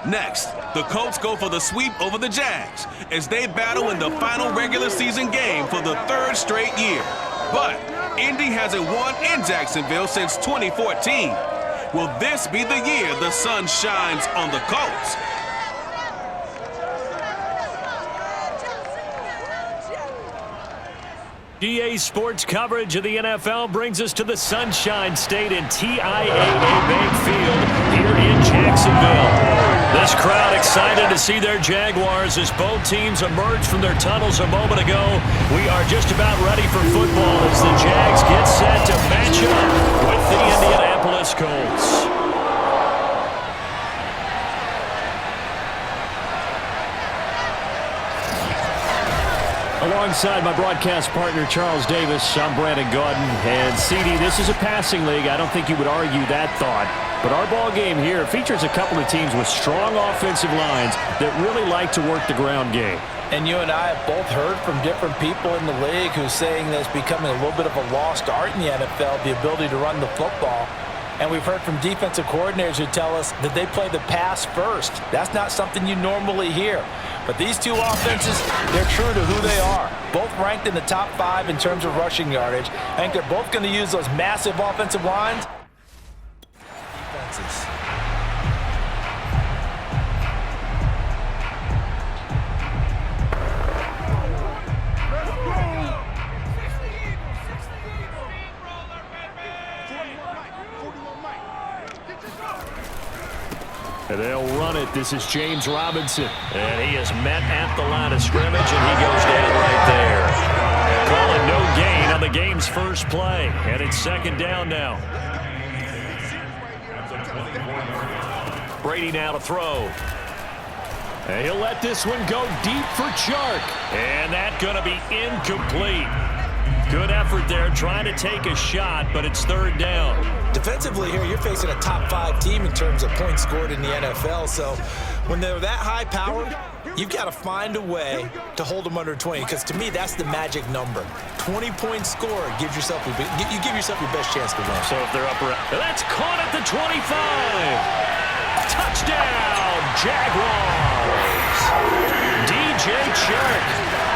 Next, the Colts go for the sweep over the Jags as they battle in the final regular season game for the third straight year. But Indy hasn't won in Jacksonville since 2014. Will this be the year the sun shines on the Colts? EA Sports coverage of the NFL brings us to the Sunshine State and TIAA Bank Field here in Jacksonville. This crowd excited to see their Jaguars as both teams emerged from their tunnels a moment ago. We are just about ready for football as the Jags get set to match up with the Indianapolis Colts. Alongside my broadcast partner, Charles Davis, I'm Brandon Gaudin. And, CD, this is a passing league. I don't think you would argue that thought. But our ball game here features a couple of teams with strong offensive lines that really like to work the ground game. And you and I have both heard from different people in the league who's saying that it's becoming a little bit of a lost art in the NFL, the ability to run the football. And we've heard from defensive coordinators who tell us that they play the pass first. That's not something you normally hear. But these two offenses, they're true to who they are. Both ranked in the top 5 in terms of rushing yardage. I think they're both going to use those massive offensive lines. Defenses. And they'll run it. This is James Robinson. And he is met at the line of scrimmage, and he goes down right there. Calling no gain on the game's first play. And it's second down now. Brady now to throw. And he'll let this one go deep for Chark. And that's going to be incomplete. Good effort there, trying to take a shot, but it's third down. Defensively here, you're facing a top 5 team in terms of points scored in the NFL. So when they're that high powered, you've got to find a way to hold them under 20. Because to me, that's the magic number. 20 points scored gives yourself you give yourself your best chance to win. So if they're up around, that's caught at the 25. Touchdown, Jaguars. DJ Chark,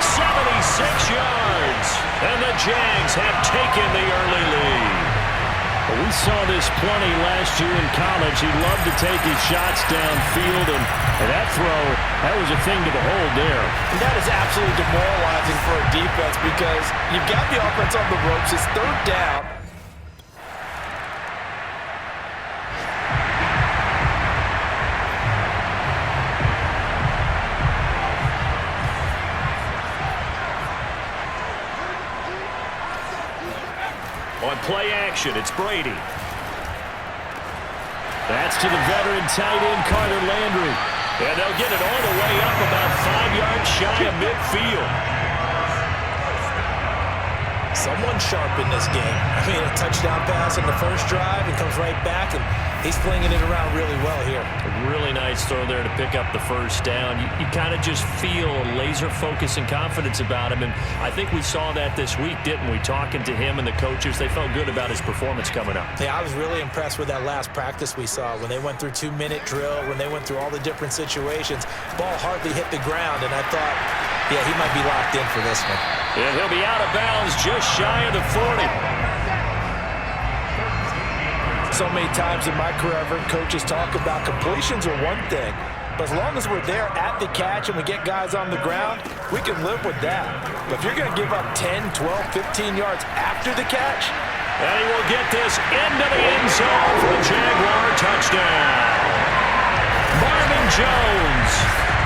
76 yards. And the Jags have taken the early lead. Well, we saw this plenty last year in college. He loved to take his shots downfield, and that throw, that was a thing to behold there. And that is absolutely demoralizing for a defense because you've got the offense on the ropes. It's third down. On play action, it's Brady. That's to the veteran tight end, Carter Landry. And they'll get it all the way up about 5 yards shy of midfield. Someone sharp in this game. I mean, a touchdown pass on the first drive and comes right back, and he's flinging it around really well here. A really nice throw there to pick up the first down. You kind of just feel a laser focus and confidence about him, and I think we saw that this week, didn't we? Talking to him and the coaches, they felt good about his performance coming up. Yeah, I was really impressed with that last practice we saw when they went through 2-minute drill, when they went through all the different situations. Ball hardly hit the ground, and I thought, yeah, he might be locked in for this one. And he'll be out of bounds just shy of the 40. So many times in my career, I've heard coaches talk about completions are one thing, but as long as we're there at the catch and we get guys on the ground, we can live with that. But if you're going to give up 10, 12, 15 yards after the catch, and he will get this into the end zone for a Jaguar touchdown. Marvin Jones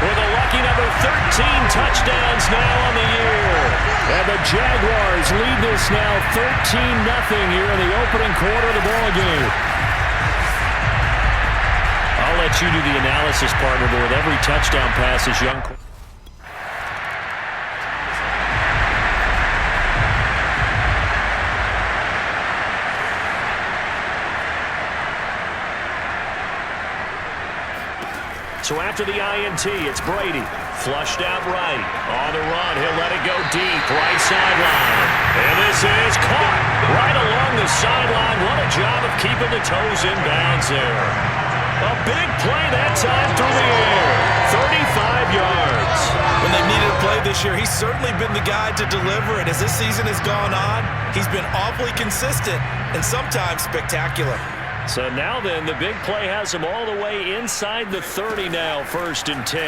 with a lucky number 13 touchdowns now on the year. And the Jaguars lead this now 13-0 here in the opening quarter of the ball game. I'll let you do the analysis, partner, but with every touchdown pass, this young... So after the INT, it's Brady. Flushed out right. On the run, he'll let it go deep. Right sideline. And this is caught right along the sideline. What a job of keeping the toes in bounds there. A big play that time through the air. 35 yards. When they needed a play this year, he's certainly been the guy to deliver it. As this season has gone on, he's been awfully consistent and sometimes spectacular. So now then, the big play has him all the way inside the 30 now, 1st and 10.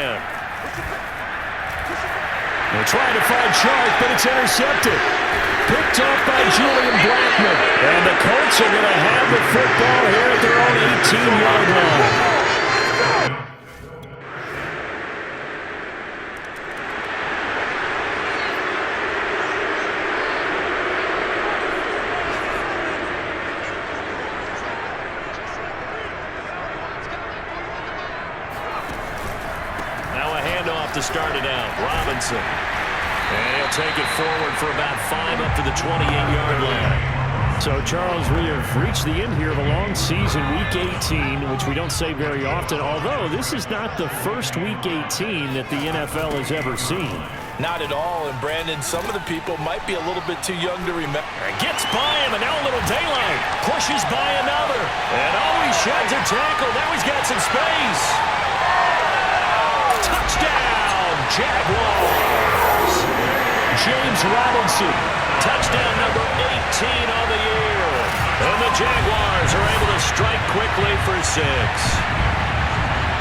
They're trying to find Shark, but it's intercepted. Picked off by Julian Blackman. And the Colts are going to have the football here at their own 18-yard line. To start it out, Robinson. And he'll take it forward for about 5 up to the 28-yard line. So, Charles, we have reached the end here of a long season, Week 18, which we don't say very often, although this is not the first Week 18 that the NFL has ever seen. Not at all, and Brandon, some of the people might be a little bit too young to remember. Gets by him, and now a little daylight. Pushes by another. And he sheds a tackle. Now he's got some space. Touchdown, Jaguars. James Robinson, touchdown number 18 on the year. And the Jaguars are able to strike quickly for 6.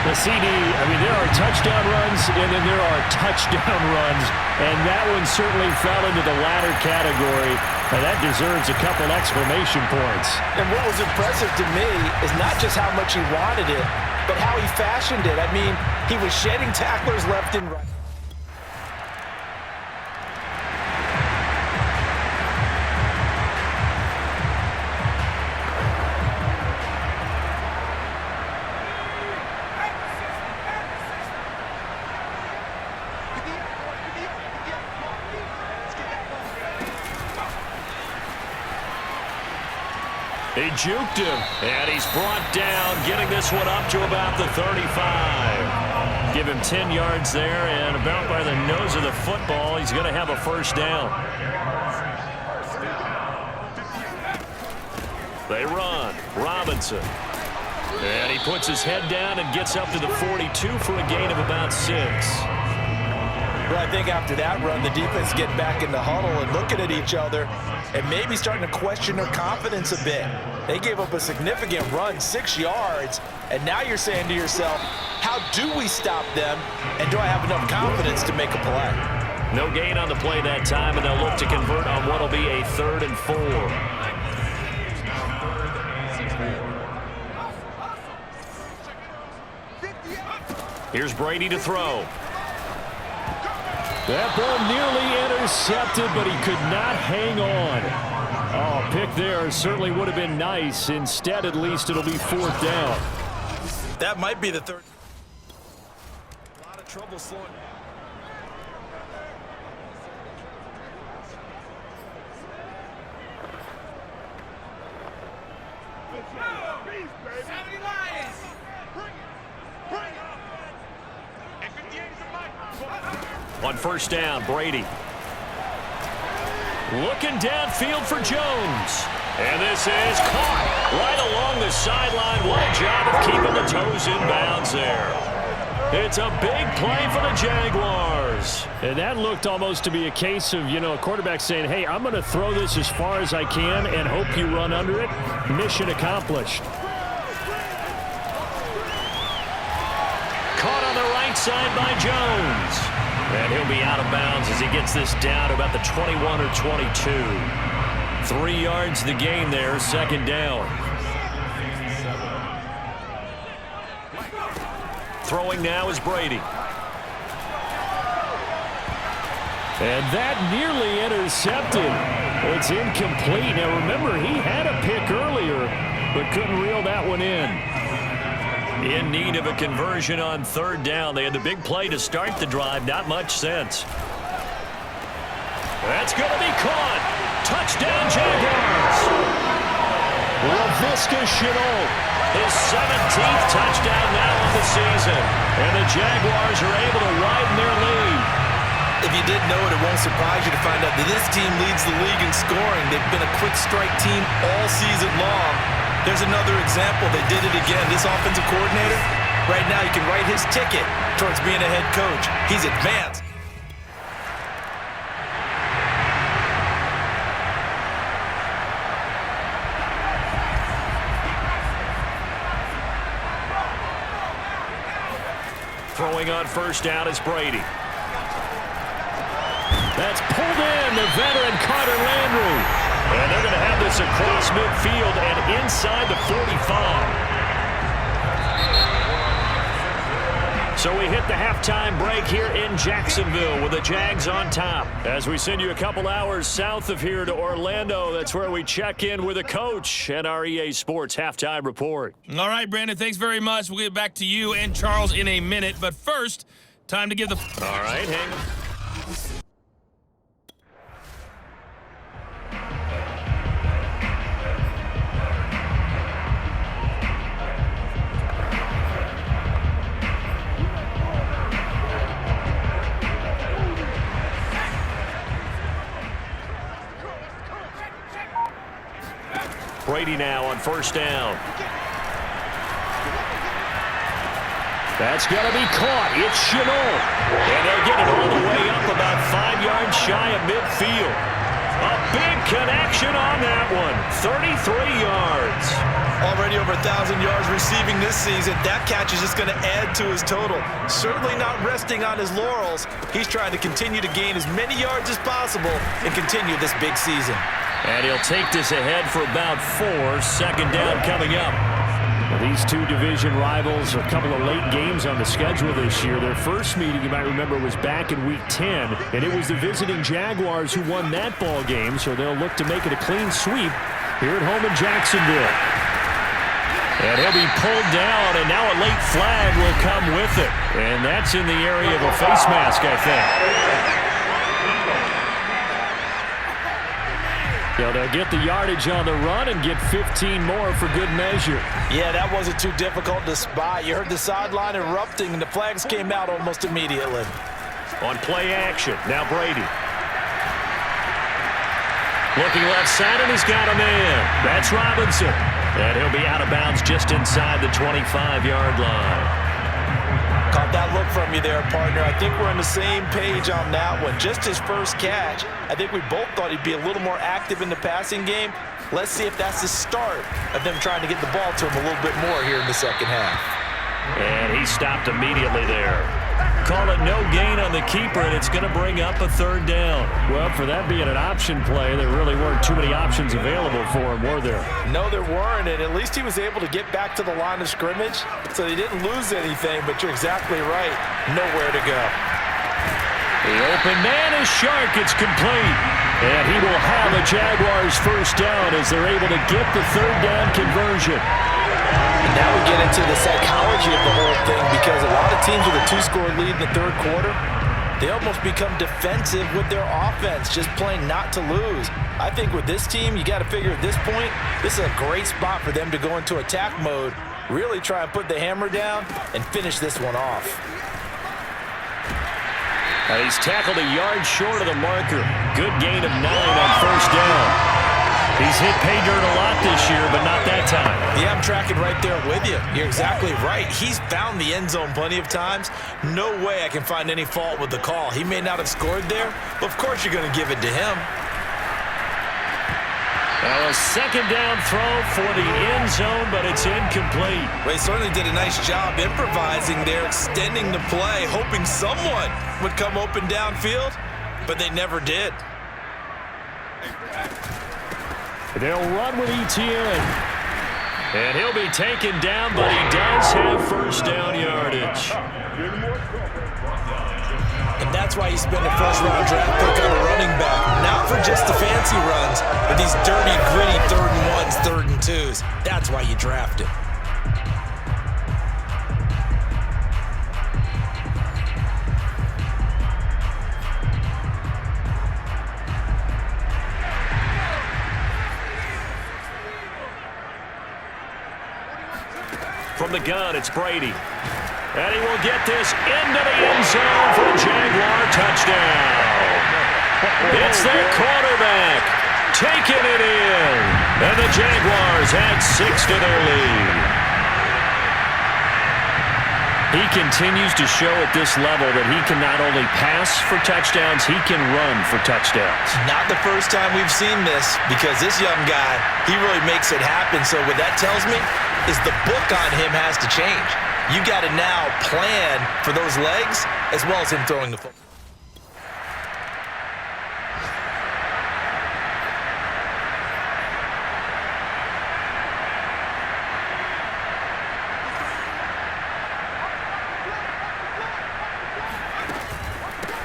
The CD, I mean, there are touchdown runs, and then there are touchdown runs, and that one certainly fell into the latter category, and that deserves a couple exclamation points. And what was impressive to me is not just how much he wanted it, but how he fashioned it. I mean, he was shedding tacklers left and right. He juked him, and he's brought down, getting this one up to about the 35. Give him 10 yards there, and about by the nose of the football, he's going to have a 1st down. They run. Robinson. And he puts his head down and gets up to the 42 for a gain of about 6. Well, I think after that run, the defense getting back in the huddle and looking at each other and maybe starting to question their confidence a bit. They gave up a significant run, 6 yards, and now you're saying to yourself, how do we stop them, and do I have enough confidence to make a play? No gain on the play that time, and they'll look to convert on what will be a 3rd and 4. Here's Brady to throw. That ball nearly intercepted, but he could not hang on. Oh, pick there certainly would have been nice. Instead, at least, it'll be 4th down. That might be the 3rd. A lot of trouble slowing. On 1st down, Brady. Looking downfield for Jones. And this is caught right along the sideline. What a job of keeping the toes in bounds there. It's a big play for the Jaguars. And that looked almost to be a case of, a quarterback saying, hey, I'm going to throw this as far as I can and hope you run under it. Mission accomplished. Caught on the right side by Jones. And he'll be out of bounds as he gets this down to about the 21 or 22. 3 yards the gain there, 2nd down. Throwing now is Brady. And that nearly intercepted. It's incomplete. Now remember, he had a pick earlier, but couldn't reel that one in. In need of a conversion on 3rd down. They had the big play to start the drive. Not much sense. That's going to be caught. Touchdown, Jaguars. LaVisca Chenault, his 17th touchdown now of the season. And the Jaguars are able to widen their lead. If you didn't know it, it won't surprise you to find out that this team leads the league in scoring. They've been a quick strike team all season long. There's another example. They did it again. This offensive coordinator, right now, you can write his ticket towards being a head coach. He's advanced. Throwing on first down is Brady. That's pulled in, the veteran Carter Landry. And they're going to have this across midfield and inside the 45. So we hit the halftime break here in Jacksonville with the Jags on top. As we send you a couple hours south of here to Orlando, that's where we check in with the coach at our EA Sports halftime report. All right, Brandon, thanks very much. We'll get back to you and Charles in a minute. But first, time to give the... All right, hang on. Brady now on first down. That's going to be caught. It's Gisele. And they'll get it all the way up about 5 yards shy of midfield. A big connection on that one. 33 yards. Already over 1,000 yards receiving this season. That catch is just going to add to his total. Certainly not resting on his laurels. He's trying to continue to gain as many yards as possible and continue this big season. And he'll take this ahead for about 4. Second down coming up. Well, these two division rivals, a couple of late games on the schedule this year. Their first meeting, you might remember, was back in Week 10, and it was the visiting Jaguars who won that ball game, so they'll look to make it a clean sweep here at home in Jacksonville. And he'll be pulled down, and now a late flag will come with it. And that's in the area of a face mask, I think. They'll get the yardage on the run and get 15 more for good measure. Yeah, that wasn't too difficult to spot. You heard the sideline erupting, and the flags came out almost immediately. On play action, now Brady. Looking left side, and he's got a man. That's Robinson. And he'll be out of bounds just inside the 25-yard line. Caught that look from you there, partner. I think we're on the same page on that one. Just his first catch. I think we both thought he'd be a little more active in the passing game. Let's see if that's the start of them trying to get the ball to him a little bit more here in the second half. And he stopped immediately there. Call it no gain on the keeper, and it's going to bring up a third down. Well, for that being an option play, there really weren't too many options available for him, were there? No, there weren't, and at least he was able to get back to the line of scrimmage, so he didn't lose anything, but you're exactly right. Nowhere to go. The open man is Shark. It's complete. And he will have a Jaguars first down as they're able to get the third down conversion. And now we get into the psychology of the whole thing, because a lot of teams with a 2-score lead in the third quarter, they almost become defensive with their offense, just playing not to lose. I think with this team, you got to figure at this point, this is a great spot for them to go into attack mode, really try and put the hammer down and finish this one off. He's tackled a yard short of the marker. Good gain of 9 on first down. He's hit pay dirt a lot this year, but not that time. Yeah, I'm tracking right there with you. You're exactly right. He's found the end zone plenty of times. No way I can find any fault with the call. He may not have scored there, but of course you're going to give it to him. Well, a second down throw for the end zone, but it's incomplete. Well, he certainly did a nice job improvising there, extending the play, hoping someone would come open downfield, but they never did. They'll run with Etienne. And he'll be taken down, but he does have first down yardage. And that's why you spend a first-round draft pick on a running back. Not for just the fancy runs, but these dirty, gritty 3rd and 1s, 3rd and 2s. That's why you draft him. From the gun, it's Brady. And he will get this into the end zone for a Jaguar touchdown. It's their quarterback, taking it in. And the Jaguars add 6 to their lead. He continues to show at this level that he can not only pass for touchdowns, he can run for touchdowns. Not the first time we've seen this, because this young guy, he really makes it happen. So what that tells me is the book on him has to change. You got to now plan for those legs as well as him throwing the football.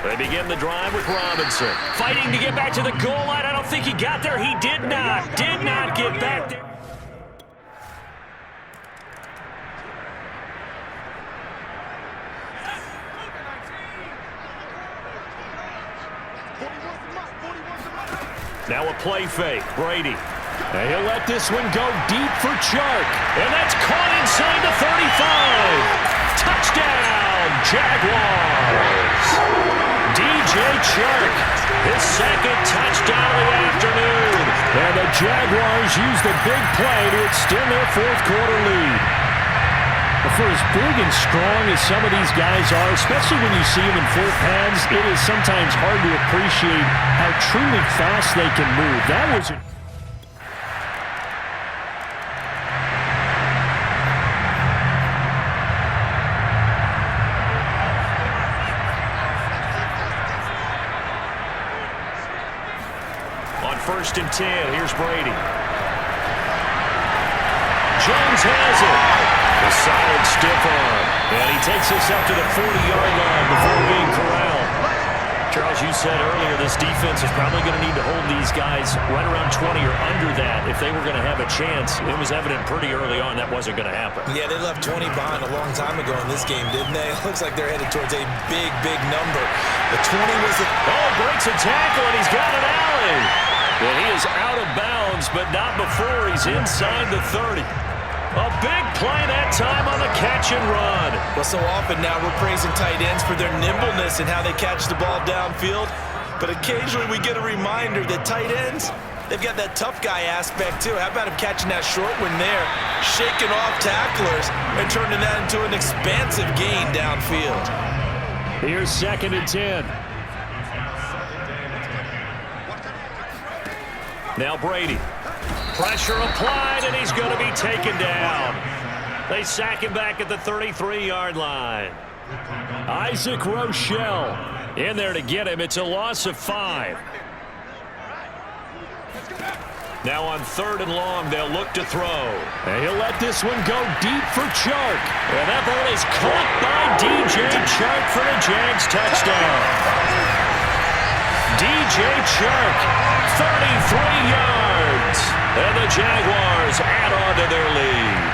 They begin the drive with Robinson. Fighting to get back to the goal line. I don't think he got there. He did not. Did not get back there. Now a play fake. Brady. And he'll let this one go deep for Chark. And that's caught inside the 35. Touchdown, Jaguars. DJ Chark, his second touchdown of the afternoon. And the Jaguars use the big play to extend their fourth quarter lead. For as big and strong as some of these guys are, especially when you see them in full pads, it is sometimes hard to appreciate how truly fast they can move. That was it. On 1st and 10, here's Brady. Jones has it. A solid stiff arm. And he takes us up to the 40-yard line before being corralled. Charles, you said earlier this defense is probably going to need to hold these guys right around 20 or under that if they were going to have a chance. It was evident pretty early on that wasn't going to happen. Yeah, they left 20 behind a long time ago in this game, didn't they? It looks like they're headed towards a big, big number. The 20 was the... Oh, breaks a tackle, and he's got an alley. Well, he is out of bounds, but not before he's inside the 30. A big play that time on the catch and run. Well, so often now we're praising tight ends for their nimbleness and how they catch the ball downfield. But occasionally we get a reminder that tight ends, they've got that tough guy aspect too. How about him catching that short one there, shaking off tacklers, and turning that into an expansive gain downfield. Here's 2nd and 10. Now Brady. Pressure applied, and he's going to be taken down. They sack him back at the 33-yard line. Isaac Rochelle in there to get him. It's a loss of 5. Now on 3rd and long, they'll look to throw. And he'll let this one go deep for Chark. And that ball is caught by DJ Chark for the Jags touchdown. DJ Chark, 33 yards. And the Jaguars add on to their lead.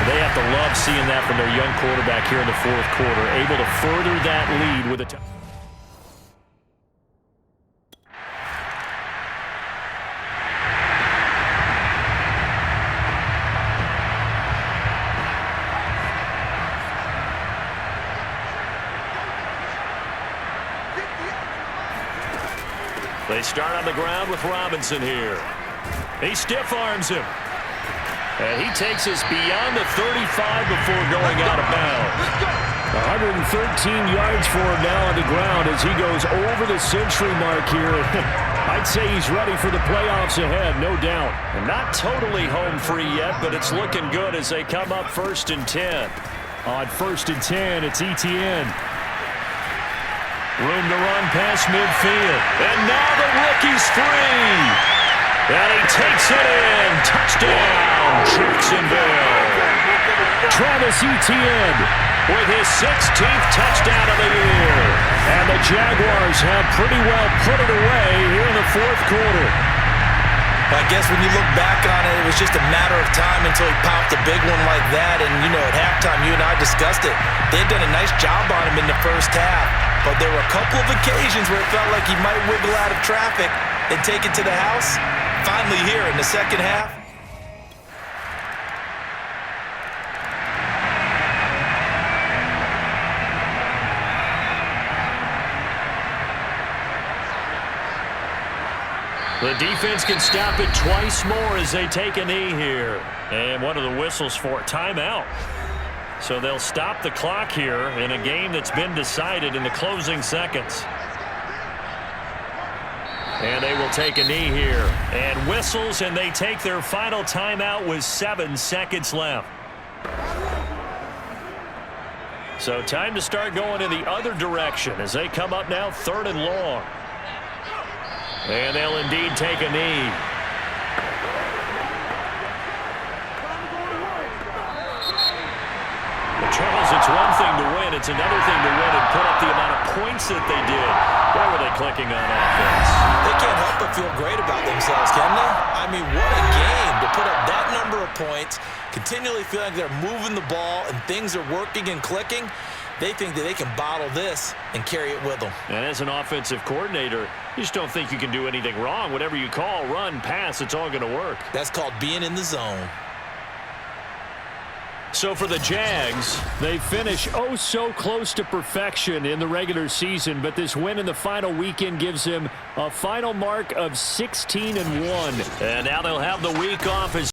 They have to love seeing that from their young quarterback here in the fourth quarter, able to further that lead with a touchdown. They start on the ground with Robinson here. He stiff arms him. And he takes us beyond the 35 before going out of bounds. 113 yards for him now on the ground as he goes over the century mark here. I'd say he's ready for the playoffs ahead, no doubt. And not totally home free yet, but it's looking good as they come up 1st and 10. On 1st and 10, it's Etienne. Room to run past midfield. And now the rookie's free. And he takes it in. Touchdown, Jacksonville. Travis Etienne with his 16th touchdown of the year. And the Jaguars have pretty well put it away here in the fourth quarter. I guess when you look back on it, it was just a matter of time until he popped a big one like that. And, you know, at halftime, you and I discussed it. They had done a nice job on him in the first half. But there were a couple of occasions where it felt like he might wiggle out of traffic and take it to the house. Finally here in the second half. The defense can stop it twice more as they take a knee here. And what are the whistles for? Timeout. So they'll stop the clock here in a game that's been decided in the closing seconds. And they will take a knee here. And whistles, and they take their final timeout with 7 seconds left. So time to start going in the other direction as they come up now 3rd and long. And they'll indeed take a knee. But Charles, it's one thing to win. It's another thing to win and put up the amount of points that they did. Boy, were they clicking on offense. They can't help but feel great about themselves, can they? I mean, what a game to put up that number of points, continually feeling like they're moving the ball and things are working and clicking. They think that they can bottle this and carry it with them. And as an offensive coordinator, you just don't think you can do anything wrong. Whatever you call, run, pass, it's all going to work. That's called being in the zone. So for the Jags, they finish oh so close to perfection in the regular season, but this win in the final weekend gives them a final mark of 16-1. And now they'll have the week off as